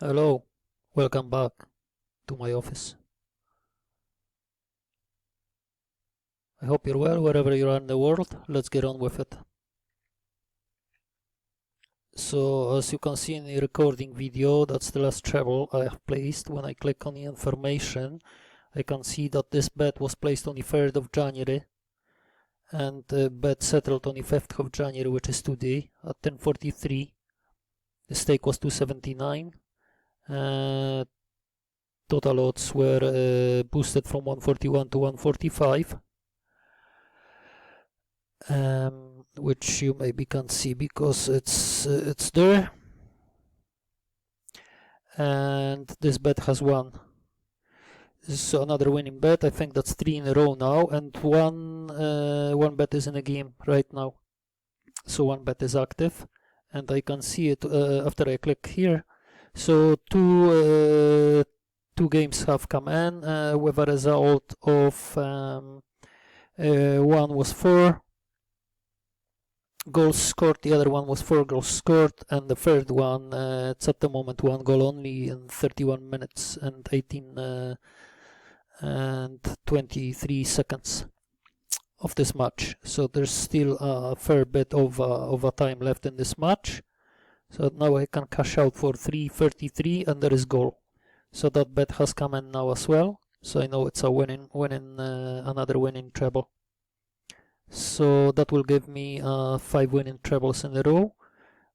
Hello, welcome back to my office. I hope you're well wherever you are in the world. Let's get on with it. So, as you can see in the recording video, that's the last treble I have placed. When I click on the information, I can see that this bet was placed on the 3rd of January and the bet settled on the 5th of January, which is today, at 10:43. The stake was 279. Total odds were boosted from 141 to 145, which you maybe can't see because it's there. And this bet has won. So another winning bet. I think that's 3 in a row now, and one bet is in a game right now. So one bet is active, and I can see it after I click here. So two games have come in with a result of one was 4 goals scored, the other one was 4 goals scored, and the third one, it's at the moment 1 goal only in 31 minutes and 18 and 23 seconds of this match. So there's still a fair bit of a time left in this match. So now I can cash out for 3.33 and there is goal. So that bet has come in now as well. So I know it's a another winning treble. So that will give me 5 winning trebles in a row,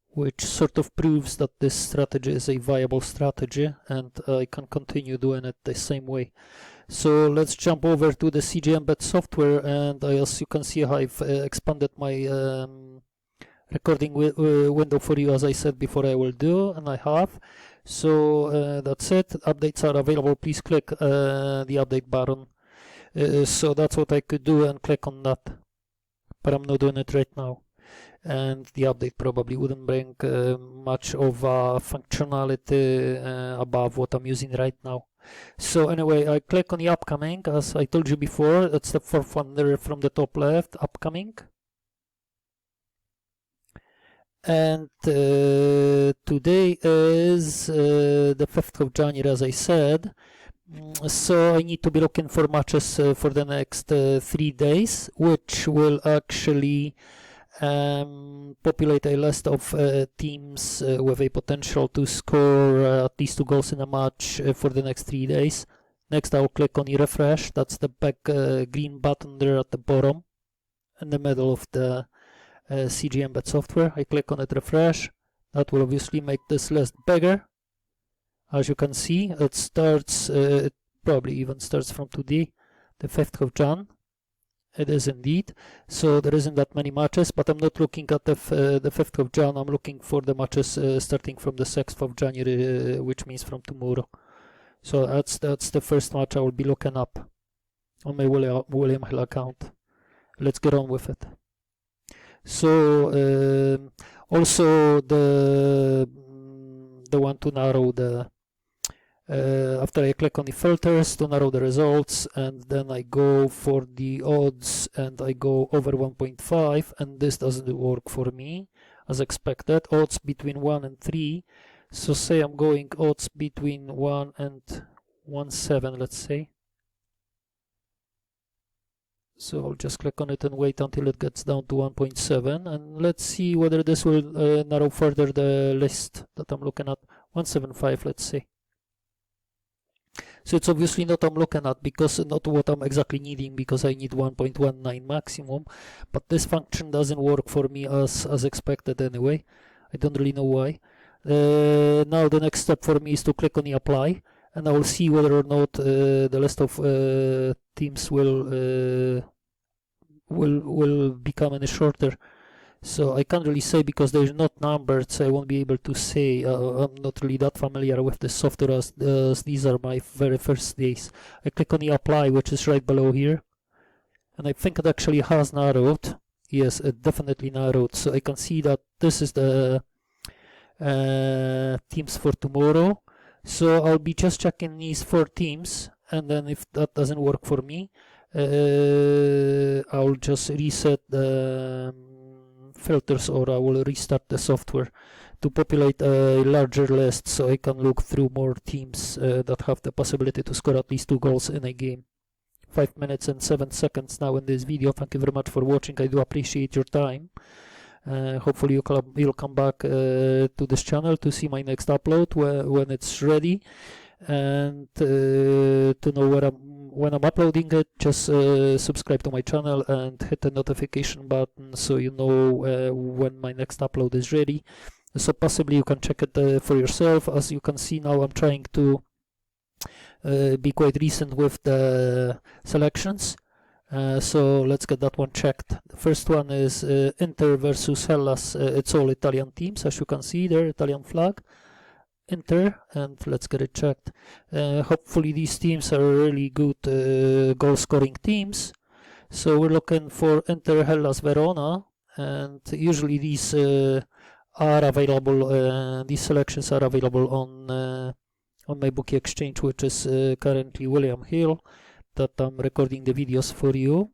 which sort of proves that this strategy is a viable strategy and I can continue doing it the same way. So let's jump over to the CGMBet software, and as you can see, I've expanded my recording window for you, as I said before I will do, and I have. So that's it. Updates are available. Please click the update button. So that's what I could do and click on that, but I'm not doing it right now. And the update probably wouldn't bring much of functionality above what I'm using right now. So anyway, I click on the upcoming. As I told you before, it's the 4th one there from the top left, upcoming. And today is the 5th of January, as I said. So I need to be looking for matches for the next 3 days, which will actually populate a list of teams with a potential to score at least 2 goals in a match for the next 3 days. Next I'll click on the refresh. That's the back green button there at the bottom in the middle of the CGMBet software. I click on it, refresh. That will obviously make this list bigger. As you can see, it starts, it probably even starts from today, the 5th of Jan. It is indeed. So there isn't that many matches, but I'm not looking at the 5th of Jan. I'm looking for the matches starting from the 6th of January, which means from tomorrow. So that's the first match I will be looking up on my William Hill account. Let's get on with it. So also the one to narrow the after I click on the filters to narrow the results, and then I go for the odds and I go over 1.5, and this doesn't work for me as expected. Odds between 1 and 3. So say I'm going odds between 1 and 1.7, let's say. So I'll just click on it and wait until it gets down to 1.7, and let's see whether this will narrow further the list that I'm looking at. 1.75, let's say. So it's obviously not I'm looking at, because not what I'm exactly needing, because I need 1.19 maximum, but this function doesn't work for me as expected anyway. I don't really know why. Now the next step for me is to click on the apply, and I will see whether or not the list of teams will become any shorter. So I can't really say because they're not numbered, so I won't be able to say. I'm not really that familiar with the software as these are my very first days. I click on the apply, which is right below here, and I think it actually has narrowed. Yes, it definitely narrowed. So I can see that this is the teams for tomorrow. So I'll be just checking these 4 teams, and then if that doesn't work for me, I'll just reset the filters, or I will restart the software to populate a larger list so I can look through more teams that have the possibility to score at least 2 goals in a game. 5 minutes and 7 seconds now in this video. Thank you very much for watching. I do appreciate your time. Hopefully you'll come back to this channel to see my next upload when it's ready, and to know when I'm uploading it, just subscribe to my channel and hit the notification button so you know when my next upload is ready. So possibly you can check it for yourself. As you can see now, I'm trying to be quite recent with the selections. So let's get that one checked. The first one is Inter versus Hellas. It's all Italian teams, as you can see there, Italian flag, Inter, and let's get it checked. Hopefully these teams are really good goal scoring teams. So we're looking for Inter, Hellas, Verona, and usually these are available, these selections are available on my bookie exchange, which is currently William Hill, that I'm recording the videos for you.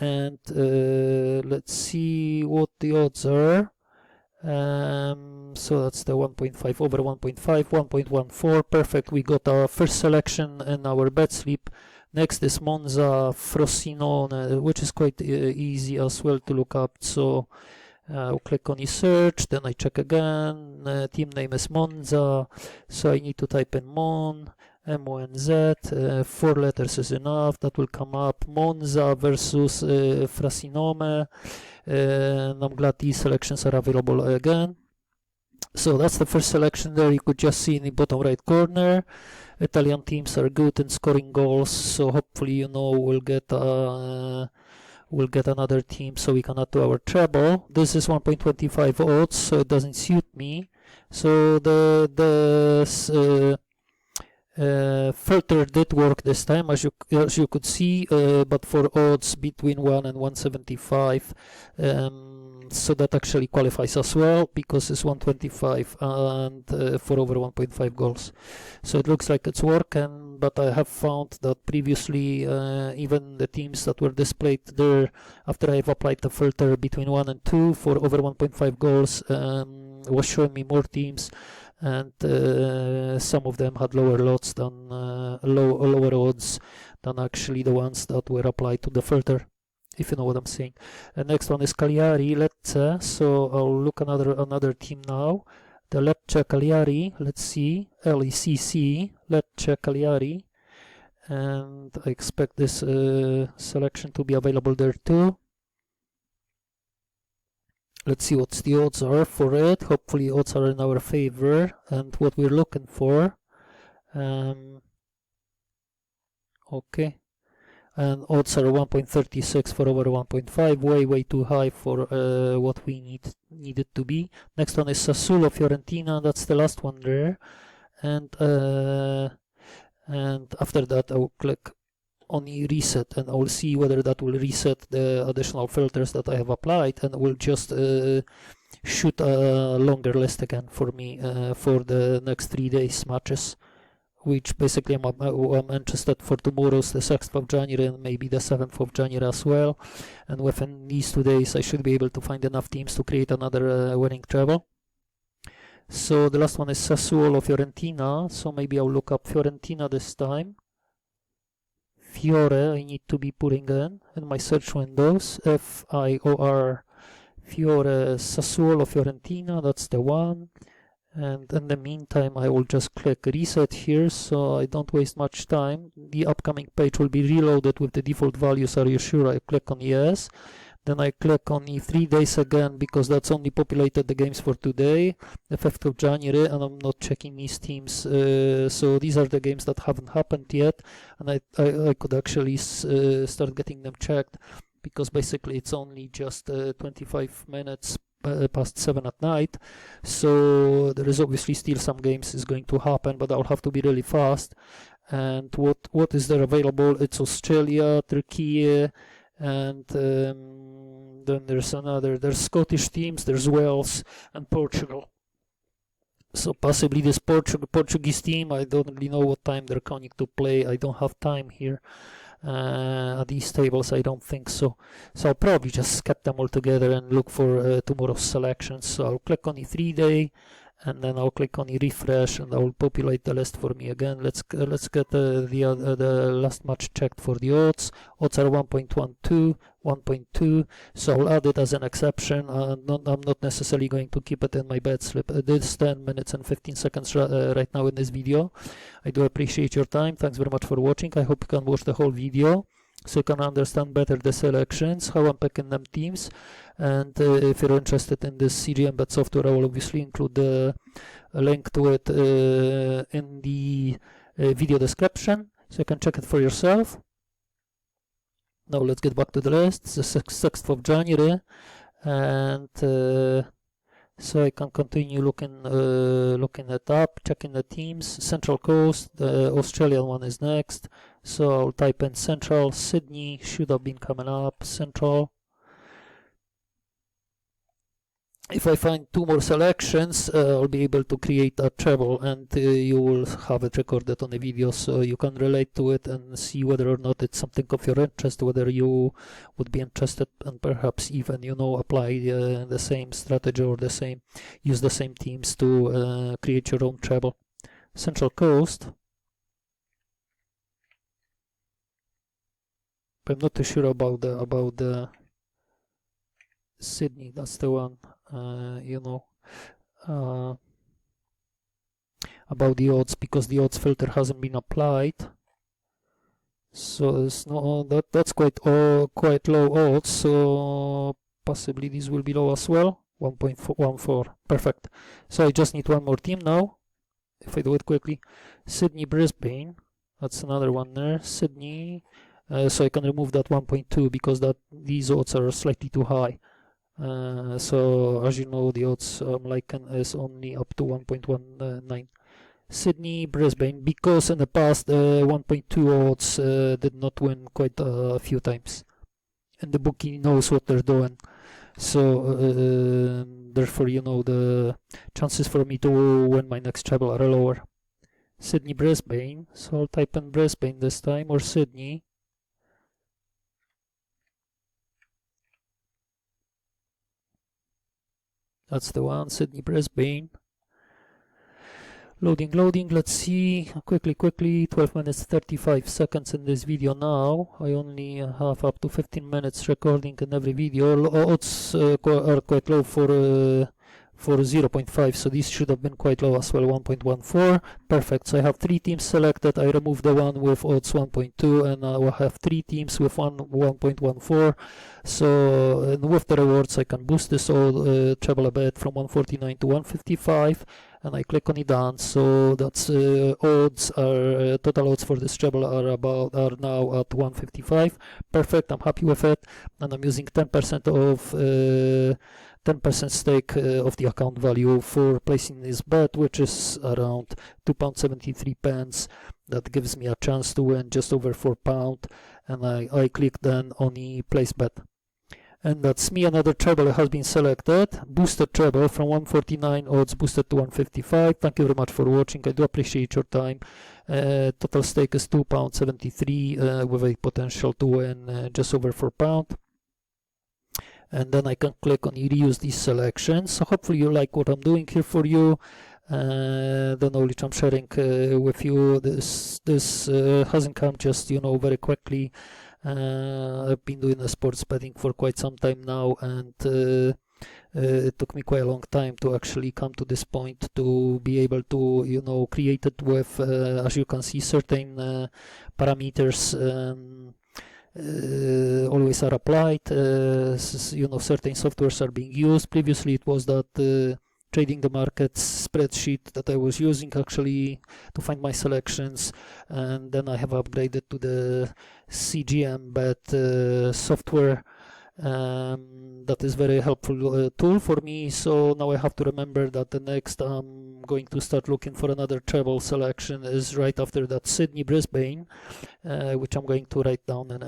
And let's see what the odds are. So that's the 1.5 over 1.5, 1.14. Perfect. We got our first selection in our bet slip. Next is Monza, Frosinone, which is quite easy as well to look up. So I'll click on search, then I check again. Team name is Monza, so I need to type in Mon, M-O-N-Z, 4 letters is enough, that will come up. Monza versus Frosinone, and I'm glad these selections are available again. So that's the first selection there. You could just see in the bottom right corner. Italian teams are good in scoring goals, so hopefully, you know, we'll get another team so we can add to our treble. This is 1.25 odds, so it doesn't suit me. So the filter did work this time, as you could see, but for odds between 1 and 175. So that actually qualifies as well, because it's 125 and for over 1.5 goals. So it looks like it's working, but I have found that previously even the teams that were displayed there after I've applied the filter between 1 and 2 for over 1.5 goals was showing me more teams, and some of them had lower odds than lower odds than actually the ones that were applied to the filter, if you know what I'm saying. Next one is Cagliari, Lecce. So I'll look another team now. The Lecce Cagliari, let's see, LECC, Lecce Cagliari, and I expect this selection to be available there too. Let's see what the odds are for it. Hopefully odds are in our favor and what we're looking for. Okay. And odds are 1.36 for over 1.5, way too high for what we needed to be. Next one is Sassuolo Fiorentina, that's the last one there. And after that I will click on reset, and I will see whether that will reset the additional filters that I have applied, and will just shoot a longer list again for me for the next 3 days matches, which basically I'm interested for tomorrow's the 6th of January and maybe the 7th of January as well. And within these 2 days I should be able to find enough teams to create another winning treble. So the last one is Sassuolo Fiorentina, so maybe I'll look up Fiorentina this time. Fiore I need to be putting in my search windows, F-I-O-R, Fiore, Sassuolo Fiorentina, that's the one. And in the meantime I will just click reset here so I don't waste much time. The upcoming page will be reloaded with the default values. Are you sure? I click on yes, then I click on 3 days again, because that's only populated the games for today, the 5th of January, and I'm not checking these teams, so these are the games that haven't happened yet, and I could actually start getting them checked, because basically it's only just 25 minutes past 7 at night, so there is obviously still some games is going to happen, but I'll have to be really fast. And what is there available? It's Australia, Turkey, and then there's Scottish teams, there's Wales and Portugal. So possibly this Portuguese team, I don't really know what time they're coming to play. I don't have time here. these tables. I don't think so. So I'll probably just skip them all together and look for tomorrow's selections. So I'll click on the 3-day, and then I'll click on the refresh, and I will populate the list for me again. Let's get the last match checked for the odds. Odds are 1.12, 1.2. So I'll add it as an exception. I'm not necessarily going to keep it in my bet slip. This 10 minutes and 15 seconds right now in this video. I do appreciate your time. Thanks very much for watching. I hope you can watch the whole video, so you can understand better the selections, how I'm picking them teams. And if you're interested in this CGMBet software, I will obviously include a link to it in the video description, so you can check it for yourself. Now let's get back to the list. It's the 6th of January, and so I can continue looking it up, checking the teams. Central Coast, the Australian one is next. So I'll type in Central. Sydney should have been coming up. Central. If I find 2 more selections, I'll be able to create a treble, and you will have it recorded on a video, so you can relate to it and see whether or not it's something of your interest, whether you would be interested, and perhaps even, you know, apply the same strategy or use the same teams to create your own treble. Central Coast. I'm not too sure about the Sydney. That's the one. You know, about the odds, because the odds filter hasn't been applied. So it's that's quite low odds. So possibly these will be low as well. 1.14. Perfect. So I just need one more team now. If I do it quickly, Sydney, Brisbane. That's another one there. Sydney. So I can remove that 1.2 because these odds are slightly too high. So as you know, the odds is only up to 1.19. Sydney, Brisbane, because in the past 1.2 odds did not win quite a few times, and the bookie knows what they're doing. So therefore, you know, the chances for me to win my next treble are lower. Sydney, Brisbane. So I'll type in Brisbane this time, or Sydney. That's the one, Sydney, Brisbane. Loading, let's see, quickly, 12 minutes 35 seconds in this video now. I only have up to 15 minutes recording in every video. Odds are quite low for 0.5, so these should have been quite low as well. 1.14. Perfect. So I have 3 teams selected. I remove the one with odds 1.2, and I will have 3 teams with 1.14. So with the rewards, I can boost this treble a bit from 149 to 155, and I click on it done. So that's odds are total odds for this treble are now at 155. Perfect. I'm happy with it, and I'm using 10% of 10% stake of the account value for placing this bet, which is around £2.73. That gives me a chance to win just over £4, and I click then on the place bet. And that's me. Another treble has been selected. Boosted treble from 149 odds boosted to 155. Thank you very much for watching. I do appreciate your time. Total stake is £2.73 with a potential to win just over £4. And then I can click on reuse these selections. So hopefully you like what I'm doing here for you. The knowledge I'm sharing with you, this hasn't come just, you know, very quickly. I've been doing the sports betting for quite some time now, and it took me quite a long time to actually come to this point to be able to, you know, create it with, as you can see, certain parameters always are applied. You know, certain softwares are being used. Previously it was that trading the markets spreadsheet that I was using actually to find my selections, and then I have upgraded to the CGMBet software. That is very helpful tool for me. So now I have to remember that the next I'm going to start looking for another treble selection is right after that Sydney, Brisbane, which I'm going to write down in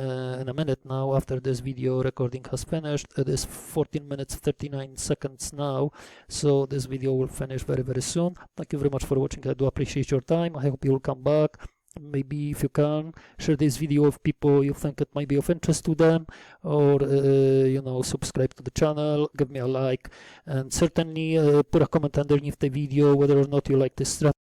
a minute now after this video recording has finished. It is 14 minutes 39 seconds now, so this video will finish very soon. Thank you very much for watching. I do appreciate your time. I hope you will come back. Maybe if you can, share this video with people you think it might be of interest to them, or subscribe to the channel, give me a like, and certainly put a comment underneath the video whether or not you like this strategy.